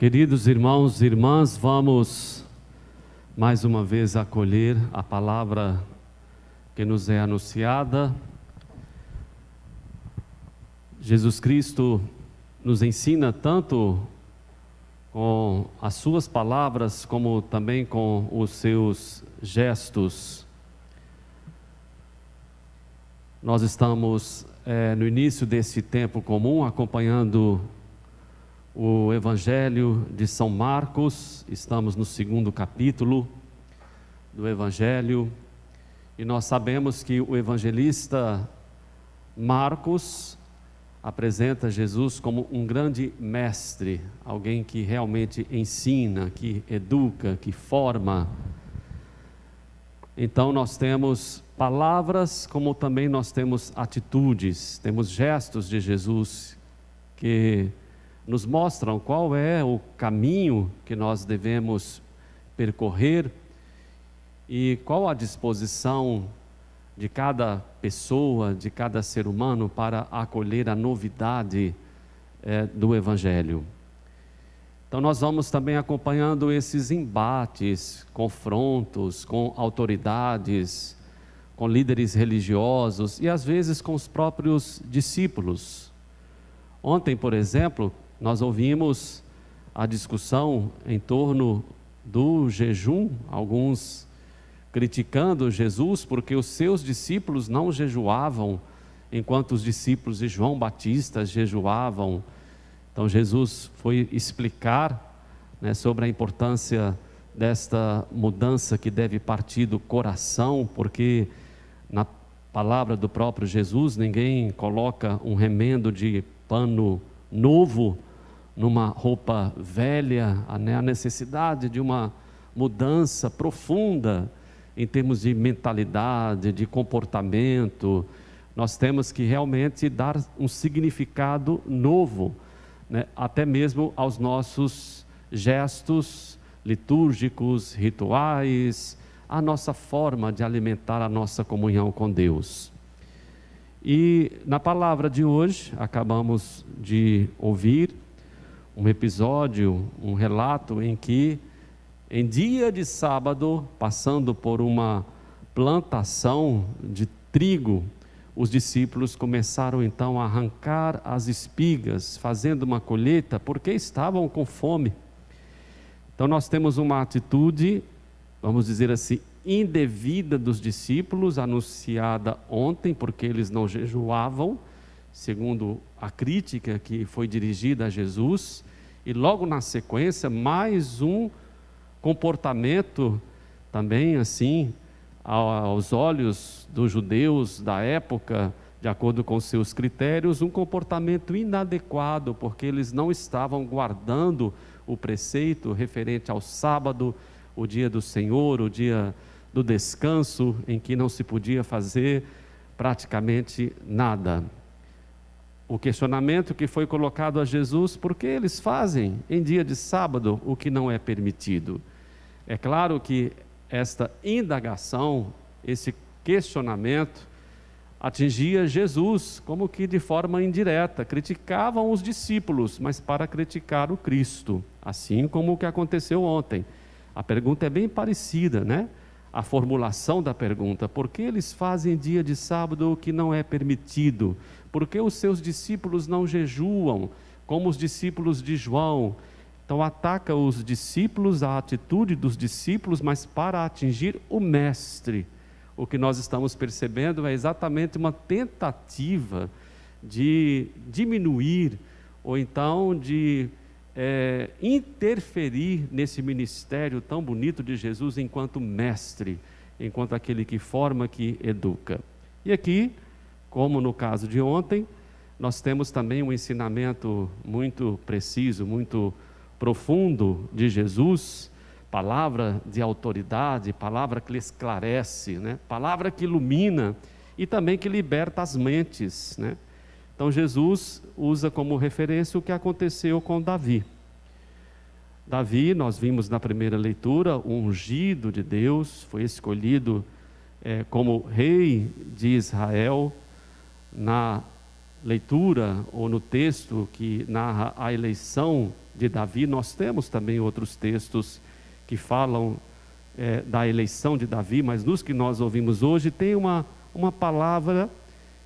Queridos irmãos e irmãs, vamos mais uma vez acolher a palavra que nos é anunciada. Jesus Cristo nos ensina tanto com as suas palavras, como também com os seus gestos. Nós estamos no início desse tempo comum, acompanhando o Evangelho de São Marcos. Estamos no 2º capítulo do Evangelho, e nós sabemos que o evangelista Marcos apresenta Jesus como um grande mestre, alguém que realmente ensina, que educa, que forma. Então nós temos palavras, como também nós temos atitudes, temos gestos de Jesus que nos mostram qual é o caminho que nós devemos percorrer e qual a disposição de cada pessoa, de cada ser humano para acolher a novidade do Evangelho. Então nós vamos também acompanhando esses embates, confrontos com autoridades, com líderes religiosos e às vezes com os próprios discípulos. Ontem, por exemplo, nós ouvimos a discussão em torno do jejum, alguns criticando Jesus porque os seus discípulos não jejuavam, enquanto os discípulos de João Batista jejuavam. Então Jesus foi explicar, sobre a importância desta mudança que deve partir do coração, porque na palavra do próprio Jesus, ninguém coloca um remendo de pano novo numa roupa velha. A necessidade de uma mudança profunda em termos de mentalidade, de comportamento. Nós temos que realmente dar um significado novo, até mesmo aos nossos gestos litúrgicos, rituais, a nossa forma de alimentar a nossa comunhão com Deus. E na palavra de hoje, acabamos de ouvir um episódio, um relato em que, em dia de sábado, passando por uma plantação de trigo, os discípulos começaram então a arrancar as espigas, fazendo uma colheita, porque estavam com fome. Então nós temos uma atitude, vamos dizer assim, indevida dos discípulos, anunciada ontem, porque eles não jejuavam, segundo a crítica que foi dirigida a Jesus, e logo na sequência, mais um comportamento também assim, aos olhos dos judeus da época, de acordo com seus critérios, um comportamento inadequado, porque eles não estavam guardando o preceito referente ao sábado, o dia do Senhor, o dia do descanso, em que não se podia fazer praticamente nada. O questionamento que foi colocado a Jesus: por que eles fazem em dia de sábado o que não é permitido? É claro que esta indagação, esse questionamento, atingia Jesus, como que de forma indireta. Criticavam os discípulos, mas para criticar o Cristo, assim como o que aconteceu ontem. A pergunta é bem parecida, A formulação da pergunta: por que eles fazem dia de sábado o que não é permitido? Por que os seus discípulos não jejuam, como os discípulos de João? Então ataca os discípulos, a atitude dos discípulos, mas para atingir o mestre. O que nós estamos percebendo é exatamente uma tentativa de diminuir, ou então de interferir nesse ministério tão bonito de Jesus enquanto mestre, enquanto aquele que forma, que educa. E aqui, como no caso de ontem, nós temos também um ensinamento muito preciso, muito profundo de Jesus, palavra de autoridade, palavra que esclarece, palavra que ilumina e também que liberta as mentes, Então Jesus usa como referência o que aconteceu com Davi. Davi, nós vimos na primeira leitura, o ungido de Deus, foi escolhido como rei de Israel. Na leitura ou no texto que narra a eleição de Davi. Nós temos também outros textos que falam da eleição de Davi, mas nos que nós ouvimos hoje tem uma palavra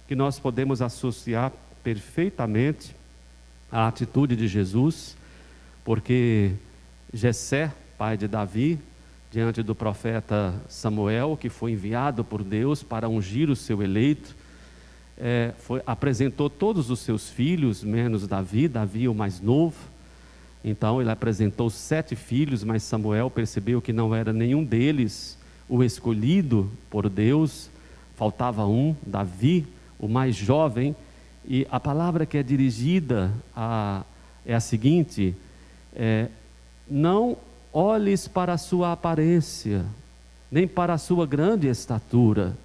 que nós podemos associar perfeitamente à atitude de Jesus, porque Jessé, pai de Davi, diante do profeta Samuel, que foi enviado por Deus para ungir o seu eleito, apresentou todos os seus filhos, menos Davi o mais novo. Então ele apresentou 7 filhos, mas Samuel percebeu que não era nenhum deles o escolhido por Deus, faltava um, Davi, o mais jovem, e a palavra que é dirigida é a seguinte: não olhes para a sua aparência, nem para a sua grande estatura,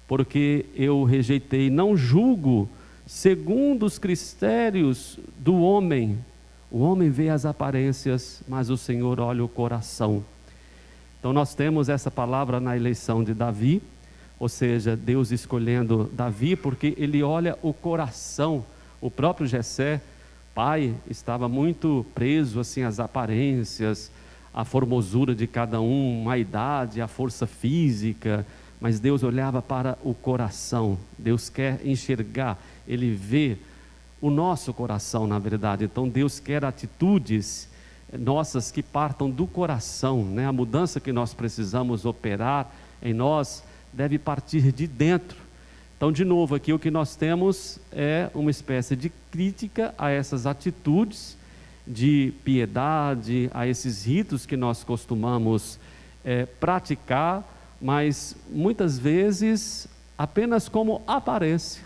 porque eu rejeitei, não julgo segundo os critérios do homem. O homem vê as aparências, mas o Senhor olha o coração. Então nós temos essa palavra na eleição de Davi, ou seja, Deus escolhendo Davi, porque ele olha o coração. O próprio Jessé, pai, estava muito preso assim às aparências, à formosura de cada um, à idade, à força física, mas Deus olhava para o coração. Deus quer enxergar, ele vê o nosso coração, na verdade. Então Deus quer atitudes nossas que partam do coração, né? A mudança que nós precisamos operar em nós deve partir de dentro. Então, de novo, aqui o que nós temos é uma espécie de crítica a essas atitudes de piedade, a esses ritos que nós costumamos praticar, mas muitas vezes apenas como aparência.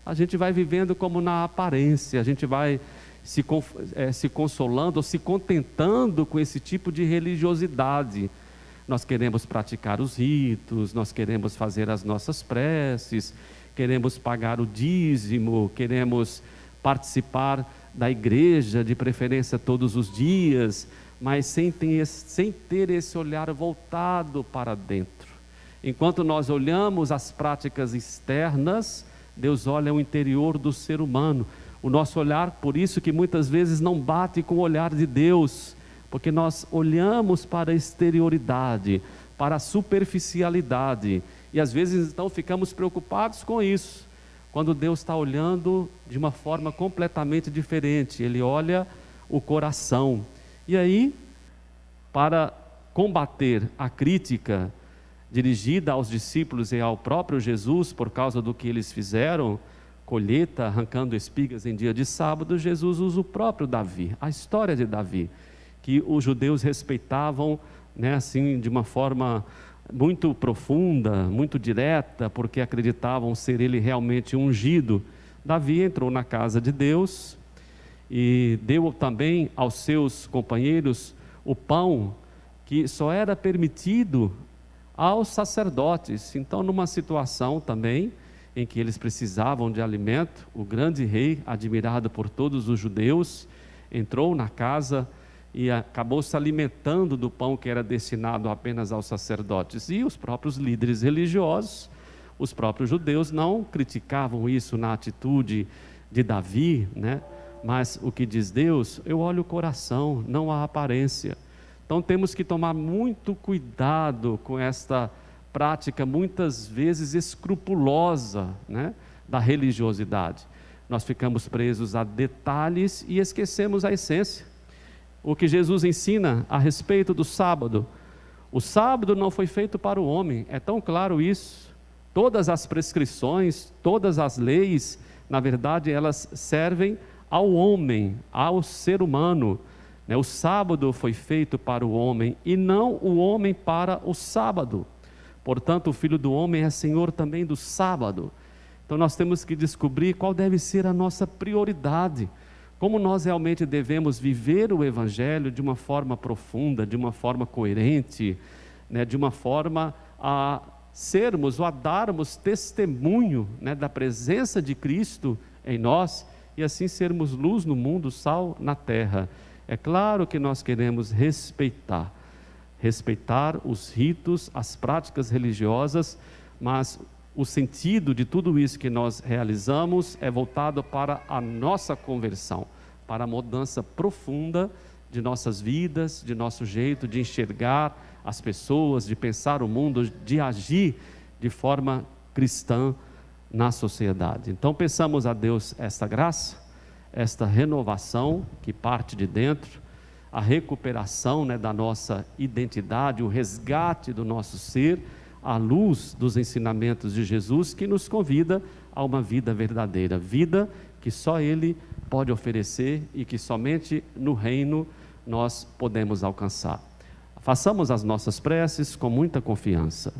A gente vai vivendo como na aparência, a gente vai se consolando ou se contentando com esse tipo de religiosidade. Nós queremos praticar os ritos, nós queremos fazer as nossas preces, queremos pagar o dízimo, queremos participar da igreja, de preferência todos os dias, mas sem ter esse olhar voltado para dentro. Enquanto nós olhamos as práticas externas, Deus olha o interior do ser humano. O nosso olhar, por isso que muitas vezes não bate com o olhar de Deus, porque nós olhamos para a exterioridade, para a superficialidade, e às vezes então ficamos preocupados com isso, quando Deus está olhando de uma forma completamente diferente. Ele olha o coração. E aí, para combater a crítica dirigida aos discípulos e ao próprio Jesus, por causa do que eles fizeram, colheita, arrancando espigas em dia de sábado, Jesus usa o próprio Davi, a história de Davi, que os judeus respeitavam, né, assim, de uma forma muito profunda, muito direta, porque acreditavam ser ele realmente ungido. Davi entrou na casa de Deus e deu também aos seus companheiros o pão que só era permitido aos sacerdotes. Então, numa situação também em que eles precisavam de alimento, o grande rei, admirado por todos os judeus, entrou na casa e acabou se alimentando do pão que era destinado apenas aos sacerdotes. E os próprios líderes religiosos, os próprios judeus, não criticavam isso na atitude de Davi, né? Mas o que diz Deus, eu olho o coração, não a aparência. Então temos que tomar muito cuidado com esta prática muitas vezes escrupulosa, né, da religiosidade. Nós ficamos presos a detalhes e esquecemos a essência. O que Jesus ensina a respeito do sábado: o sábado não foi feito para o homem, é tão claro isso. Todas as prescrições, todas as leis, na verdade elas servem ao homem, ao ser humano. O sábado foi feito para o homem e não o homem para o sábado. Portanto, o Filho do Homem é Senhor também do sábado. Então nós temos que descobrir qual deve ser a nossa prioridade, como nós realmente devemos viver o Evangelho de uma forma profunda, de uma forma coerente, né, de uma forma a sermos ou a darmos testemunho, né, da presença de Cristo em nós, e assim sermos luz no mundo, sal na terra. É claro que nós queremos respeitar os ritos, as práticas religiosas, mas o sentido de tudo isso que nós realizamos é voltado para a nossa conversão, para a mudança profunda de nossas vidas, de nosso jeito de enxergar as pessoas, de pensar o mundo, de agir de forma cristã na sociedade. Então peçamos a Deus esta graça, esta renovação que parte de dentro, a recuperação, da nossa identidade, o resgate do nosso ser, à luz dos ensinamentos de Jesus, que nos convida a uma vida verdadeira, vida que só Ele pode oferecer e que somente no reino nós podemos alcançar. Façamos as nossas preces com muita confiança.